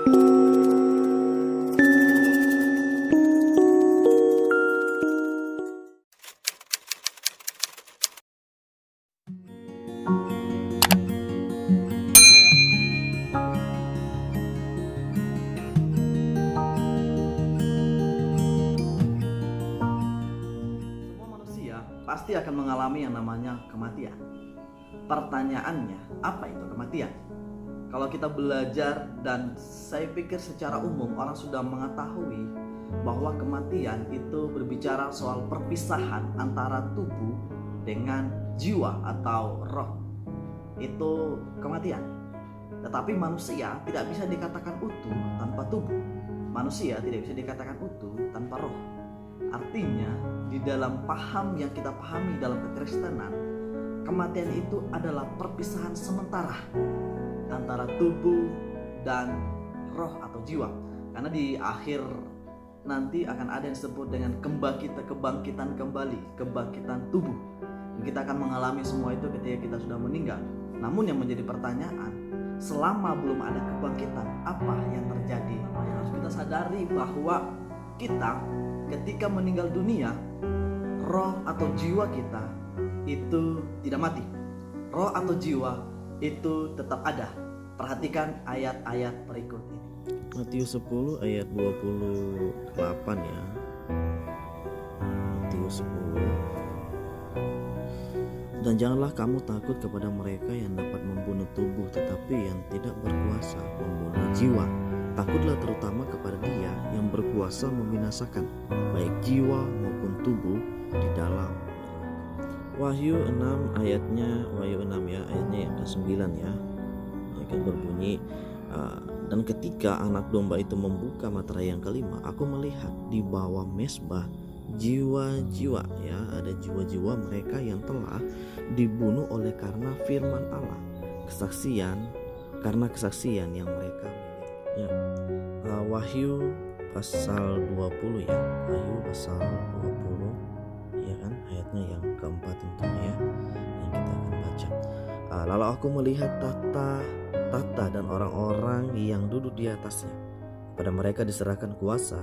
Pasti akan mengalami yang namanya kematian. Pertanyaannya, apa itu kematian? Kalau kita belajar, dan saya pikir secara umum orang sudah mengetahui bahwa kematian itu berbicara soal perpisahan antara tubuh dengan jiwa atau roh. Itu kematian. Tetapi manusia tidak bisa dikatakan utuh tanpa tubuh. Manusia tidak bisa dikatakan utuh tanpa roh. Artinya, di dalam paham yang kita pahami dalam kekristenan, kematian itu adalah perpisahan sementara antara tubuh dan roh atau jiwa. Karena di akhir nanti akan ada yang disebut dengan kebangkitan kembali, kebangkitan tubuh. Dan kita akan mengalami semua itu ketika kita sudah meninggal. Namun yang menjadi pertanyaan, selama belum ada kebangkitan, apa yang terjadi? Yang harus kita sadari bahwa kita ketika meninggal dunia, roh atau jiwa kita itu tidak mati. Roh atau jiwa itu tetap ada. Perhatikan ayat-ayat berikut ini. Matius 10 ayat 28 ya. Matius 10. Dan janganlah kamu takut kepada mereka yang dapat membunuh tubuh, tetapi yang tidak berkuasa membunuh jiwa. Takutlah terutama kepada Dia yang berkuasa membinasakan baik jiwa maupun tubuh di dalam Wahyu 6 ayatnya, Wahyu 6 ya, ayatnya yang ke-9 ya. Akan berbunyi, dan ketika anak domba itu membuka materai yang kelima, aku melihat di bawah mezbah jiwa-jiwa ya, ada jiwa-jiwa mereka yang telah dibunuh oleh karena firman Allah, karena kesaksian yang mereka miliki ya. Wahyu pasal 20 ya, Wahyu pasal 20 ya kan, ayatnya yang keempat tentunya ya, yang kita akan baca. Lalu aku melihat tahta dan orang-orang yang duduk di atasnya. Pada mereka diserahkan kuasa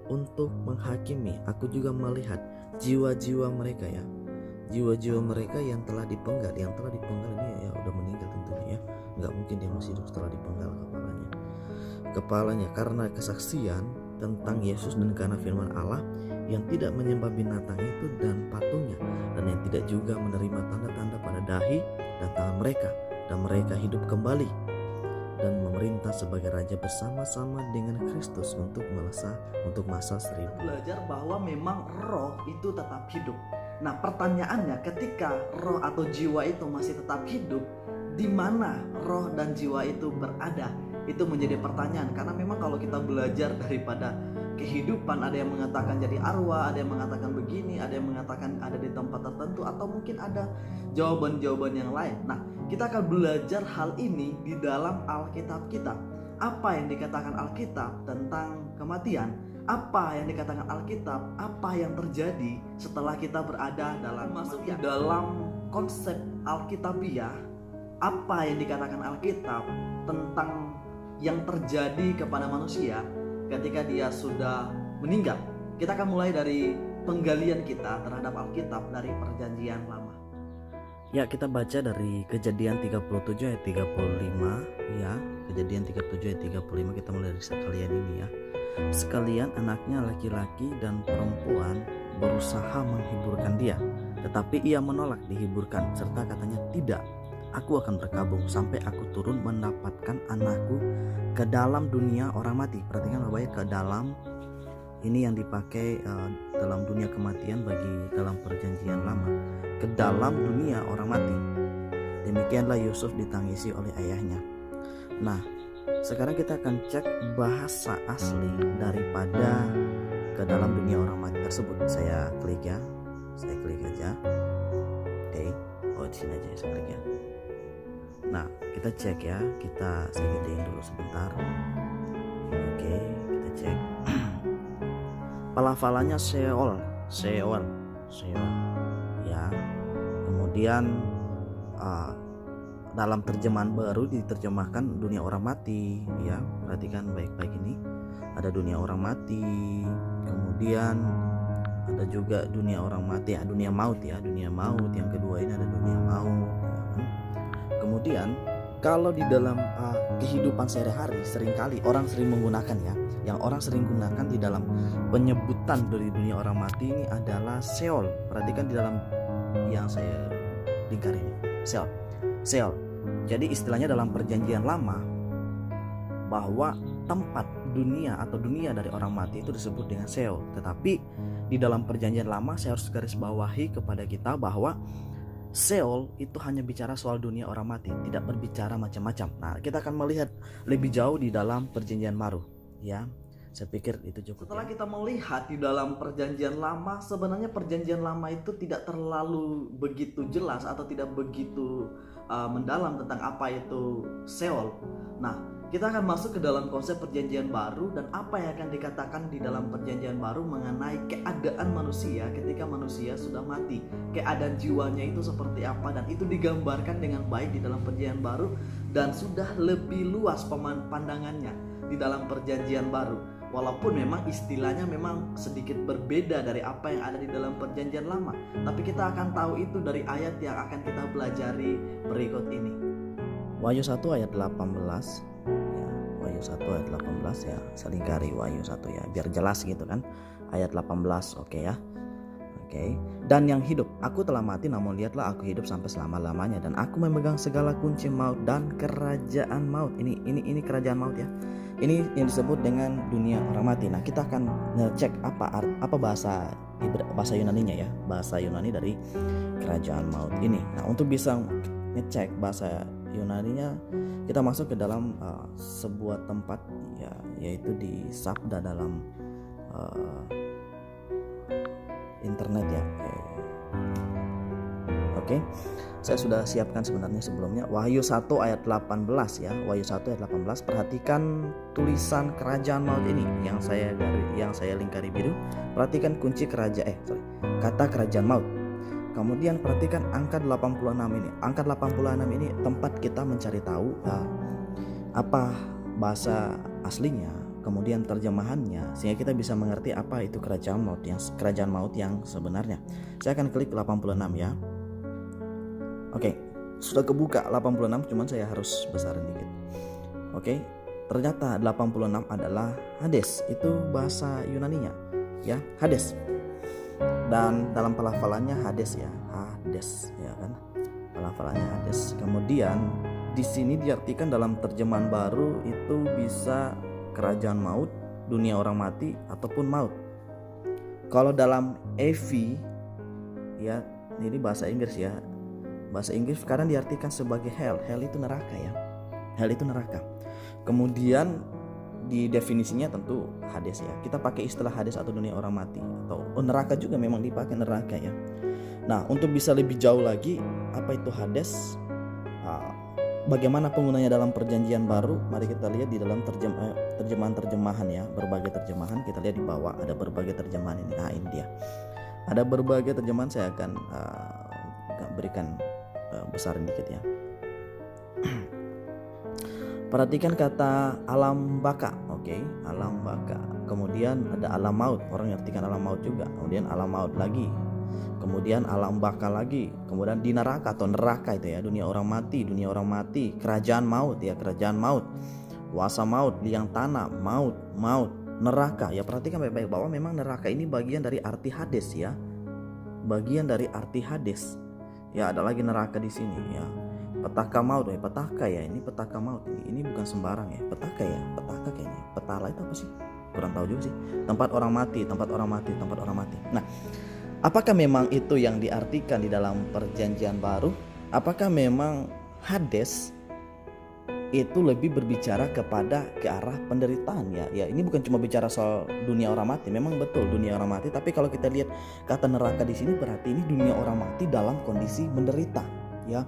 untuk menghakimi. Aku juga melihat jiwa-jiwa mereka ya, jiwa-jiwa mereka yang telah dipenggal. Yang telah dipenggal ini ya udah meninggal tentunya ya, nggak mungkin dia masih hidup setelah dipenggal kepalanya karena kesaksian tentang Yesus dan karena firman Allah, yang tidak menyembah binatang itu dan patungnya, dan yang tidak juga menerima tanda-tanda pada dahi dan tangan mereka, dan mereka hidup kembali dan memerintah sebagai raja bersama-sama dengan Kristus untuk masa 1000. Belajar bahwa memang roh itu tetap hidup. Nah, pertanyaannya, ketika roh atau jiwa itu masih tetap hidup, di mana roh dan jiwa itu berada? Itu menjadi pertanyaan, karena memang kalau kita belajar daripada kehidupan, ada yang mengatakan jadi arwah, ada yang mengatakan begini, ada yang mengatakan ada di tempat tertentu, atau mungkin ada jawaban-jawaban yang lain. Nah, kita akan belajar hal ini di dalam Alkitab kita. Apa yang dikatakan Alkitab tentang kematian? Apa yang dikatakan Alkitab? Apa yang terjadi setelah kita berada dalam masuk di dalam konsep Alkitabiah? Apa yang dikatakan Alkitab tentang yang terjadi kepada manusia ketika dia sudah meninggal? Kita akan mulai dari penggalian kita terhadap Alkitab dari Perjanjian Lama. Ya, kita baca dari Kejadian 37 ayat 35 ya. Kejadian 37 ayat 35, kita mulai dari sekalian ini ya. Sekalian anaknya laki-laki dan perempuan berusaha menghiburkan dia, tetapi ia menolak dihiburkan, serta katanya, tidak, aku akan berkabung sampai aku turun mendapatkan anakku ke dalam dunia orang mati. Perhatikan Bapak ya, ke dalam ini yang dipakai dalam dunia kematian bagi dalam Perjanjian Lama, ke dalam dunia orang mati. Demikianlah Yusuf ditangisi oleh ayahnya. Nah, sekarang kita akan cek bahasa asli daripada ke dalam dunia orang mati tersebut. Saya klik ya, saya klik aja. Oke, di sini aja saya klik ya. Nah, kita cek ya, saya gedein dulu sebentar. Oke, kita cek. Pelafalannya Sheol ya. Kemudian dalam terjemahan baru diterjemahkan dunia orang mati ya. Perhatikan baik-baik ini. Ada dunia orang mati, kemudian ada juga dunia orang mati ya, dunia maut ya, dunia maut. Yang kedua ini ada dunia maut ya kan? Kemudian kalau di dalam kehidupan sehari-hari seringkali orang sering menggunakan ya, yang orang sering gunakan di dalam penyebutan dari dunia orang mati ini adalah Sheol. Perhatikan di dalam yang saya lingkar ini, Sheol. Jadi istilahnya dalam perjanjian lama bahwa tempat dunia atau dunia dari orang mati itu disebut dengan Sheol. Tetapi di dalam perjanjian lama saya harus garis bawahi kepada kita bahwa Sheol itu hanya bicara soal dunia orang mati, tidak berbicara macam-macam. Nah, kita akan melihat lebih jauh di dalam perjanjian baru ya. Saya pikir itu cukup. Setelah kita melihat di dalam perjanjian lama, sebenarnya perjanjian lama itu tidak terlalu begitu jelas atau tidak begitu mendalam tentang apa itu Sheol. Nah, kita akan masuk ke dalam konsep perjanjian baru dan apa yang akan dikatakan di dalam perjanjian baru mengenai keadaan manusia ketika manusia sudah mati. Keadaan jiwanya itu seperti apa, dan itu digambarkan dengan baik di dalam perjanjian baru dan sudah lebih luas pandangannya di dalam perjanjian baru. Walaupun memang istilahnya memang sedikit berbeda dari apa yang ada di dalam perjanjian lama, tapi kita akan tahu itu dari ayat yang akan kita pelajari berikut ini. Wahyu 1 ayat 18 ya, Wahyu 1 ayat 18 ya, saya lingkari Wahyu 1 ya biar jelas gitu kan. Ayat 18, oke ya. Oke. Dan yang hidup, aku telah mati namun lihatlah aku hidup sampai selama-lamanya dan aku memegang segala kunci maut dan kerajaan maut. Ini kerajaan maut ya. Ini yang disebut dengan dunia orang mati. Nah, kita akan ngecek apa bahasa Yunaninya ya. Bahasa Yunani dari kerajaan maut ini. Nah, untuk bisa ngecek bahasa Yunaninya, kita masuk ke dalam sebuah tempat ya, yaitu di Sabda dalam internet ya. Oke. Saya sudah siapkan sebenarnya sebelumnya. Wahyu 1 ayat 18 ya. Wahyu 1 ayat 18. Perhatikan tulisan kerajaan maut ini yang saya lingkari biru. Perhatikan kunci kata kerajaan maut. Kemudian perhatikan angka 86 ini. Angka 86 ini tempat kita mencari tahu apa bahasa aslinya, kemudian terjemahannya, sehingga kita bisa mengerti apa itu kerajaan maut yang sebenarnya. Saya akan klik 86 ya. Oke, sudah kebuka 86, cuman saya harus besarin dikit. Oke, ternyata 86 adalah Hades, itu bahasa Yunaninya ya, Hades. Dan dalam pelafalannya Hades ya, Hades ya kan, pelafalannya Hades. Kemudian di sini diartikan dalam terjemahan baru itu bisa kerajaan maut, dunia orang mati, ataupun maut. Kalau dalam EV ya, ini bahasa Inggris ya. Bahasa Inggris sekarang diartikan sebagai hell. Hell itu neraka ya. Hell itu neraka. Kemudian di definisinya tentu Hades ya. Kita pakai istilah Hades atau dunia orang mati, atau neraka juga memang dipakai neraka ya. Nah, untuk bisa lebih jauh lagi apa itu Hades, bagaimana penggunanya dalam perjanjian baru, mari kita lihat di dalam terjemahan ya, berbagai terjemahan. Kita lihat di bawah ada berbagai terjemahan ini. Nah, ini dia. Ada berbagai terjemahan, saya akan berikan besarin dikit ya. Perhatikan kata alam baka, oke, alam baka. Kemudian ada alam maut, orang ngartikan alam maut juga. Kemudian alam maut lagi. Kemudian alam baka lagi. Kemudian di neraka atau neraka itu ya, dunia orang mati, kerajaan maut ya, kerajaan maut. Kuasa maut, liang tanah, maut, neraka. Ya, perhatikan baik-baik bahwa memang neraka ini bagian dari arti Hades ya. Bagian dari arti Hades. Ya, ada lagi neraka di sini ya. Petaka maut, petaka ya, ini petaka maut ini bukan sembarang ya, petaka ya, petaka kayaknya. Petala itu apa sih? Kurang tahu juga sih. Tempat orang mati. Nah, apakah memang itu yang diartikan di dalam perjanjian baru? Apakah memang Hades itu lebih berbicara ke arah penderitaan ya? Ya, ini bukan cuma bicara soal dunia orang mati. Memang betul dunia orang mati, tapi kalau kita lihat kata neraka di sini berarti ini dunia orang mati dalam kondisi menderita ya.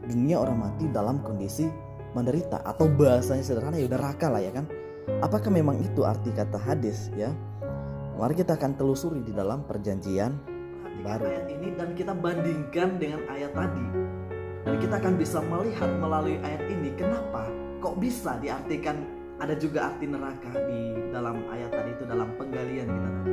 Dunia orang mati dalam kondisi menderita, atau bahasanya sederhana ya neraka lah ya kan. Apakah memang itu arti kata Hades ya? Mari kita akan telusuri di dalam perjanjian baru ayat ini dan kita bandingkan dengan ayat tadi. Dan kita akan bisa melihat melalui ayat ini kenapa kok bisa diartikan ada juga arti neraka di dalam ayat tadi itu, dalam penggalian kita tadi.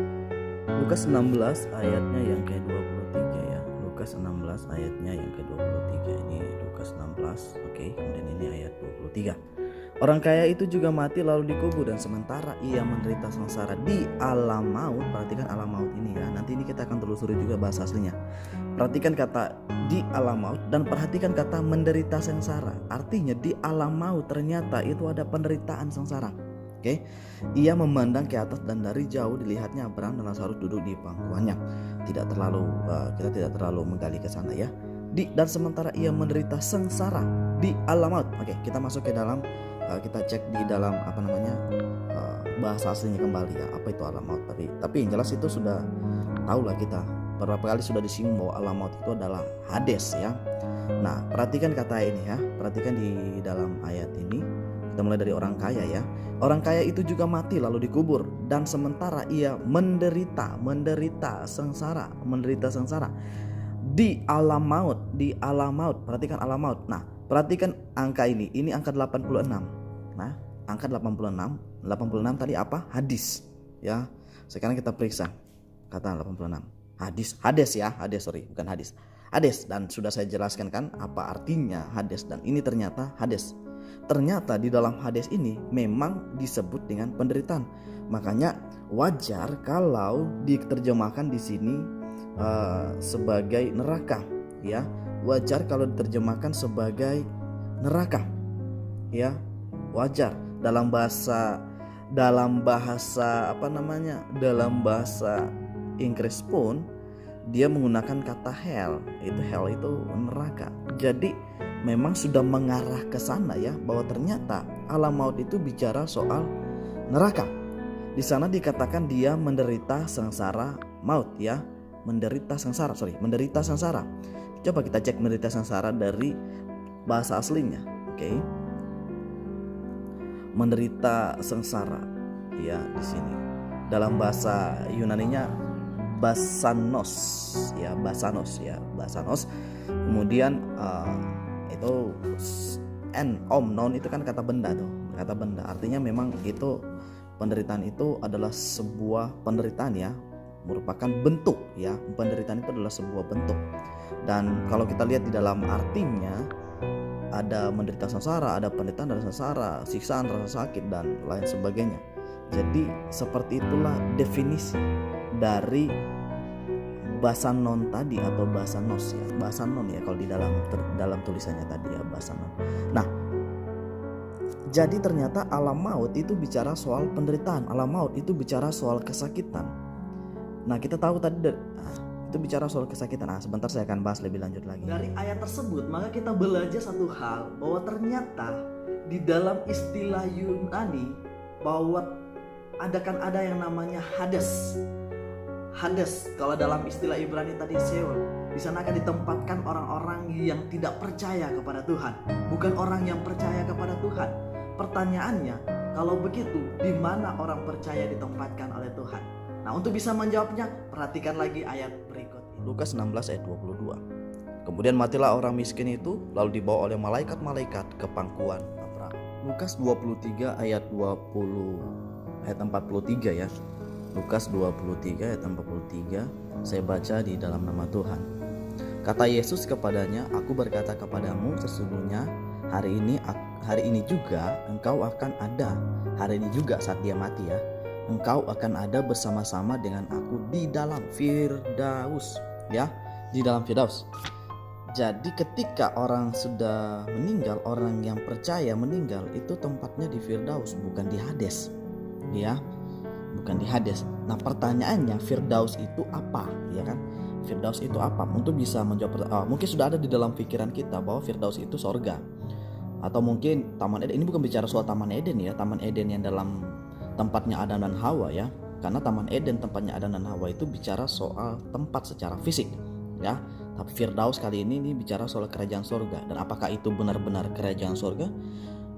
Lukas 16 ayatnya yang ke-23 ya. Lukas 16 ayatnya yang ke-23. Ini Lukas 16. Oke, kemudian ini ayat 23. Orang kaya itu juga mati lalu dikubur, dan sementara ia menderita sengsara di alam maut. Perhatikan alam maut ini ya. Nanti ini kita akan telusuri juga bahasa aslinya. Perhatikan kata di alam maut dan perhatikan kata menderita sengsara. Artinya di alam maut ternyata itu ada penderitaan sengsara. Oke. Ia memandang ke atas dan dari jauh dilihatnya Abraham dan Lazarus duduk di pangkuannya. Kita tidak terlalu menggali ke sana ya. Dan sementara ia menderita sengsara di alam maut. Oke, kita masuk ke dalam, kita cek di dalam bahasa aslinya kembali ya. Apa itu alam maut? Tapi yang jelas itu sudah tahu lah kita. Beberapa kali sudah disinggung bahwa alam maut itu adalah Hades ya. Nah, perhatikan kata ini ya. Perhatikan di dalam ayat ini. Kita mulai dari orang kaya ya. Orang kaya itu juga mati lalu dikubur, dan sementara ia menderita sengsara di alam maut. Perhatikan alam maut. Nah, perhatikan angka ini angka 86. Nah, angka 86 tadi apa? Hadis ya. Sekarang kita periksa kata 86. Hades ya, bukan hadis. Hades, dan sudah saya jelaskan kan apa artinya Hades, dan ini ternyata Hades. Ternyata di dalam Hades ini memang disebut dengan penderitaan. Makanya wajar kalau diterjemahkan di sini sebagai neraka ya. Wajar kalau diterjemahkan sebagai neraka ya. Wajar dalam bahasa Inggris pun dia menggunakan kata hell itu neraka. Jadi memang sudah mengarah ke sana ya, bahwa ternyata alam maut itu bicara soal neraka. Di sana dikatakan dia menderita sengsara maut ya, menderita sengsara. Coba kita cek menderita sengsara dari bahasa aslinya. Oke. Menderita sengsara ya, di sini dalam bahasa Yunaninya basanos. Kemudian itu noun itu kan kata benda. Artinya memang itu penderitaan itu adalah sebuah penderitaan ya, merupakan bentuk ya. Penderitaan itu adalah sebuah bentuk. Dan kalau kita lihat di dalam artinya, ada menderita sengsara, ada penderitaan dari sengsara, siksaan, rasa sakit, dan lain sebagainya. Jadi seperti itulah definisi dari basanon tadi atau basanos ya. Basanon ya kalau di dalam tulisannya tadi ya, basanon. Nah, jadi ternyata alam maut itu bicara soal penderitaan. Alam maut itu bicara soal kesakitan. Nah, kita tahu tadi itu bicara soal kesakitan. Sebentar saya akan bahas lebih lanjut lagi. Dari ayat tersebut maka kita belajar satu hal, bahwa ternyata di dalam istilah Yunani bahwa ada yang namanya Hades. Hades kalau dalam istilah Ibrani tadi Sheol. Di sana akan ditempatkan orang-orang yang tidak percaya kepada Tuhan, bukan orang yang percaya kepada Tuhan. Pertanyaannya, kalau begitu di mana orang percaya ditempatkan oleh Tuhan? Nah, untuk bisa menjawabnya, perhatikan lagi ayat berikut ini. Lukas 16 ayat 22. Kemudian matilah orang miskin itu, lalu dibawa oleh malaikat-malaikat ke pangkuan Abraham. Lukas 23 ayat 43 ya. Lukas 23 ayat 43, saya baca di dalam nama Tuhan. Kata Yesus kepadanya, aku berkata kepadamu, sesungguhnya hari ini juga engkau akan ada. Hari ini juga saat dia mati ya, engkau akan ada bersama-sama dengan aku di dalam Firdaus ya, di dalam Firdaus. Jadi ketika orang sudah meninggal, orang yang percaya meninggal, itu tempatnya di Firdaus, bukan di Hades ya, bukan di Hades. Nah, pertanyaannya Firdaus itu apa ya kan? Firdaus itu apa? Untuk bisa menjawab, mungkin sudah ada di dalam pikiran kita bahwa Firdaus itu sorga, atau mungkin Taman Eden. Ini bukan bicara soal Taman Eden ya, Taman Eden yang dalam tempatnya Adam dan Hawa ya, karena Taman Eden tempatnya Adam dan Hawa itu bicara soal tempat secara fisik ya. Tapi Firdaus kali ini bicara soal kerajaan sorga. Dan apakah itu benar-benar kerajaan sorga?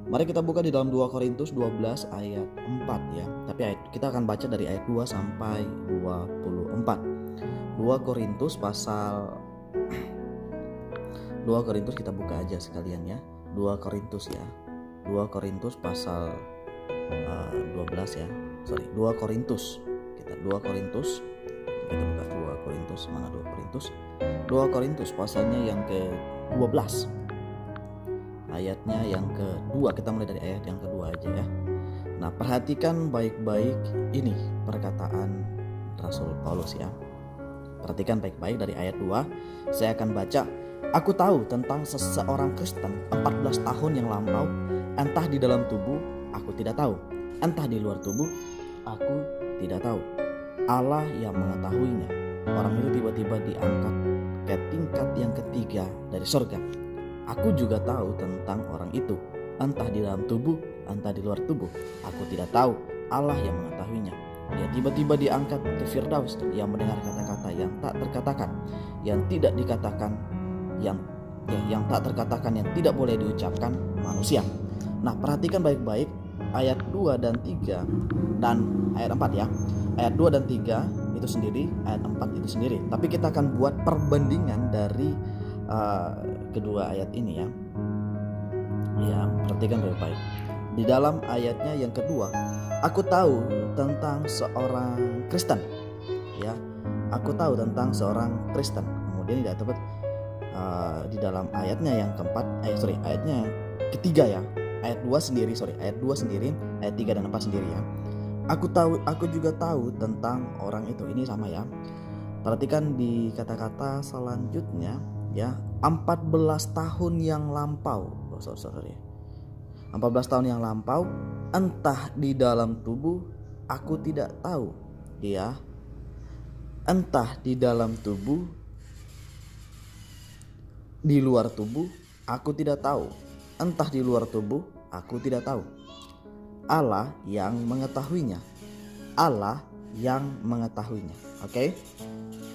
Mari kita buka di dalam 2 Korintus 12 ayat 4 ya. Tapi kita akan baca dari ayat 2 sampai 24. 2 Korintus pasal 2 Korintus kita buka aja sekalian ya. 2 Korintus ya. 2 Korintus pasal 12 ya. 2 Korintus. Kita 2 Korintus. Kita buka 2 Korintus. Mana 2 Korintus? 2 Korintus pasalnya yang ke-12. Ayatnya yang kedua. Kita mulai dari ayat yang kedua aja ya. Nah, perhatikan baik-baik ini perkataan Rasul Paulus ya. Perhatikan baik-baik dari ayat 2. Saya akan baca. Aku tahu tentang seseorang Kristen 14 tahun yang lampau, entah di dalam tubuh aku tidak tahu, entah di luar tubuh aku tidak tahu. Allah yang mengetahuinya. Orang itu tiba-tiba diangkat ke tingkat yang ketiga dari surga. Aku juga tahu tentang orang itu, entah di dalam tubuh, entah di luar tubuh aku tidak tahu. Allah yang mengetahuinya. Dia tiba-tiba diangkat ke Firdaus. Dia mendengar kata-kata yang tak terkatakan, yang tidak dikatakan, yang tak terkatakan, yang tidak boleh diucapkan manusia. Nah, perhatikan baik-baik ayat 2 dan 3 dan ayat 4 ya. Ayat 2 dan 3 itu sendiri, ayat 4 itu sendiri. Tapi kita akan buat perbandingan dari kedua ayat ini ya. Ya, perhatikan baik-baik. Di dalam ayatnya yang kedua, aku tahu tentang seorang Kristen. Ya, aku tahu tentang seorang Kristen. Kemudian tidak tepat di dalam ayatnya yang keempat, ayatnya yang ketiga ya. Ayat 2 sendiri, ayat 2 sendiri, ayat 3 dan 4 sendiri ya. Aku juga tahu tentang orang itu. Ini sama ya. Perhatikan di kata-kata selanjutnya ya. 14 tahun yang lampau. 14 tahun yang lampau, entah di dalam tubuh aku tidak tahu. Ya. Entah di dalam tubuh, di luar tubuh aku tidak tahu. Entah di luar tubuh aku tidak tahu. Allah yang mengetahuinya. Allah yang mengetahuinya. Oke.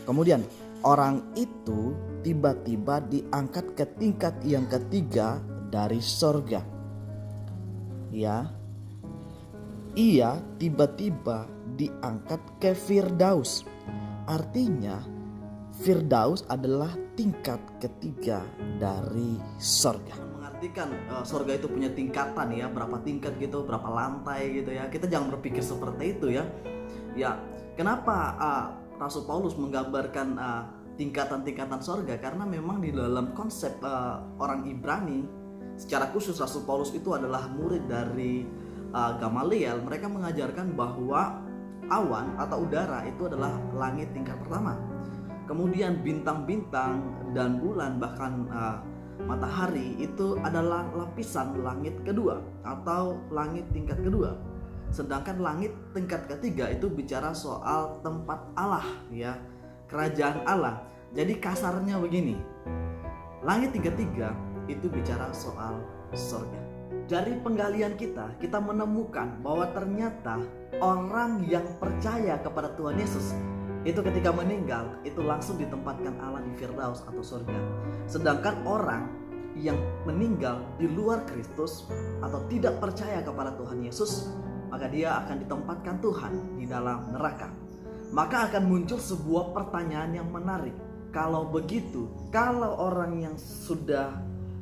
Kemudian orang itu tiba-tiba diangkat ke tingkat yang ketiga dari sorga. Ya. Ia tiba-tiba diangkat ke Firdaus. Artinya Firdaus adalah tingkat ketiga dari sorga. Mengartikan sorga itu punya tingkatan ya, berapa tingkat gitu, berapa lantai gitu ya. Kita jangan berpikir seperti itu ya. Ya, kenapa Rasul Paulus menggambarkan tingkatan-tingkatan sorga? Karena memang di dalam konsep orang Ibrani, secara khusus Rasul Paulus itu adalah murid dari Gamaliel. Mereka mengajarkan bahwa awan atau udara itu adalah langit tingkat pertama. Kemudian bintang-bintang dan bulan bahkan matahari itu adalah lapisan langit kedua atau langit tingkat kedua. Sedangkan langit tingkat ketiga itu bicara soal tempat Allah ya, kerajaan Allah. Jadi kasarnya begini, langit tingkat tiga itu bicara soal surga. Dari penggalian kita menemukan bahwa ternyata orang yang percaya kepada Tuhan Yesus itu ketika meninggal itu langsung ditempatkan Allah di Firdaus atau surga. Sedangkan orang yang meninggal di luar Kristus atau tidak percaya kepada Tuhan Yesus, maka dia akan ditempatkan Tuhan di dalam neraka. Maka akan muncul sebuah pertanyaan yang menarik. Kalau begitu, kalau orang yang sudah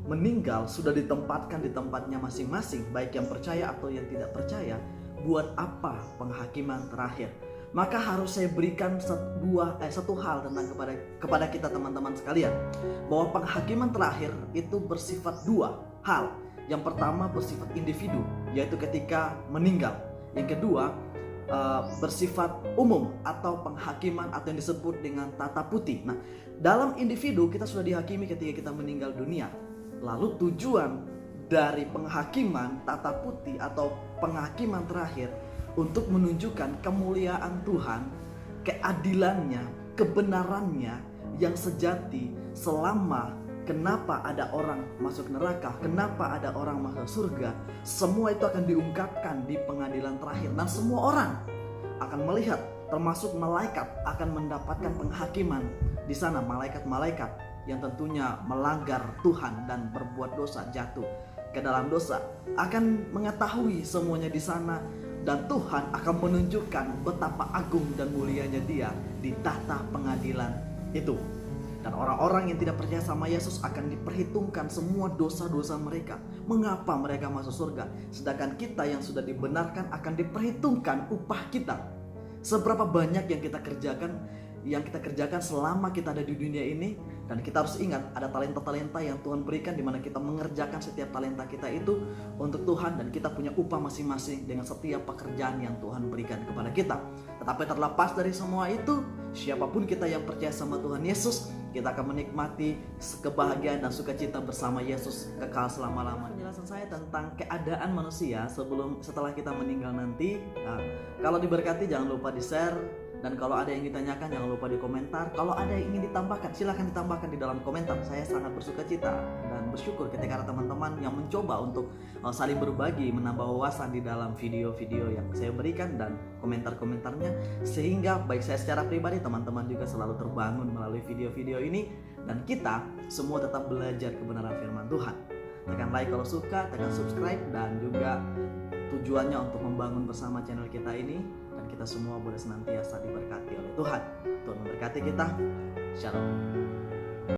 meninggal sudah ditempatkan di tempatnya masing-masing, baik yang percaya atau yang tidak percaya, buat apa penghakiman terakhir? Maka harus saya berikan satu hal tentang kepada kita teman-teman sekalian, bahwa penghakiman terakhir itu bersifat dua hal. Yang pertama bersifat individu, yaitu ketika meninggal. Yang kedua bersifat umum atau penghakiman atau yang disebut dengan tata putih. Nah, dalam individu kita sudah dihakimi ketika kita meninggal dunia. Lalu tujuan dari penghakiman tata putih atau penghakiman terakhir untuk menunjukkan kemuliaan Tuhan, keadilannya, kebenarannya yang sejati selama kenapa ada orang masuk neraka, kenapa ada orang masuk surga. Semua itu akan diungkapkan di pengadilan terakhir dan semua orang akan melihat, termasuk malaikat akan mendapatkan penghakiman di sana. Malaikat-malaikat yang tentunya melanggar Tuhan dan berbuat dosa, jatuh ke dalam dosa, akan mengetahui semuanya di sana. Dan Tuhan akan menunjukkan betapa agung dan mulianya Dia di tahta pengadilan itu. Dan orang-orang yang tidak percaya sama Yesus akan diperhitungkan semua dosa-dosa mereka. Mengapa mereka masuk surga? Sedangkan kita yang sudah dibenarkan akan diperhitungkan upah kita. Seberapa banyak yang kita kerjakan selama kita ada di dunia ini. Dan kita harus ingat ada talenta-talenta yang Tuhan berikan, di mana kita mengerjakan setiap talenta kita itu untuk Tuhan, dan kita punya upah masing-masing dengan setiap pekerjaan yang Tuhan berikan kepada kita. Tetapi terlepas dari semua itu, siapapun kita yang percaya sama Tuhan Yesus, kita akan menikmati kebahagiaan dan sukacita bersama Yesus kekal selama-lamanya. Penjelasan saya tentang keadaan manusia setelah kita meninggal nanti. Nah, kalau diberkati jangan lupa di-share. Dan kalau ada yang ditanyakan jangan lupa di komentar. Kalau ada yang ingin ditambahkan silahkan ditambahkan di dalam komentar. Saya sangat bersuka cita dan bersyukur ketika ada teman-teman yang mencoba untuk saling berbagi, menambah wawasan di dalam video-video yang saya berikan dan komentar-komentarnya, sehingga baik saya secara pribadi, teman-teman juga selalu terbangun melalui video-video ini, dan kita semua tetap belajar kebenaran firman Tuhan. Tekan like kalau suka, tekan subscribe, dan juga tujuannya untuk membangun bersama channel kita ini, dan kita semua boleh senantiasa diberkati oleh Tuhan. Tuhan memberkati kita. Shalom.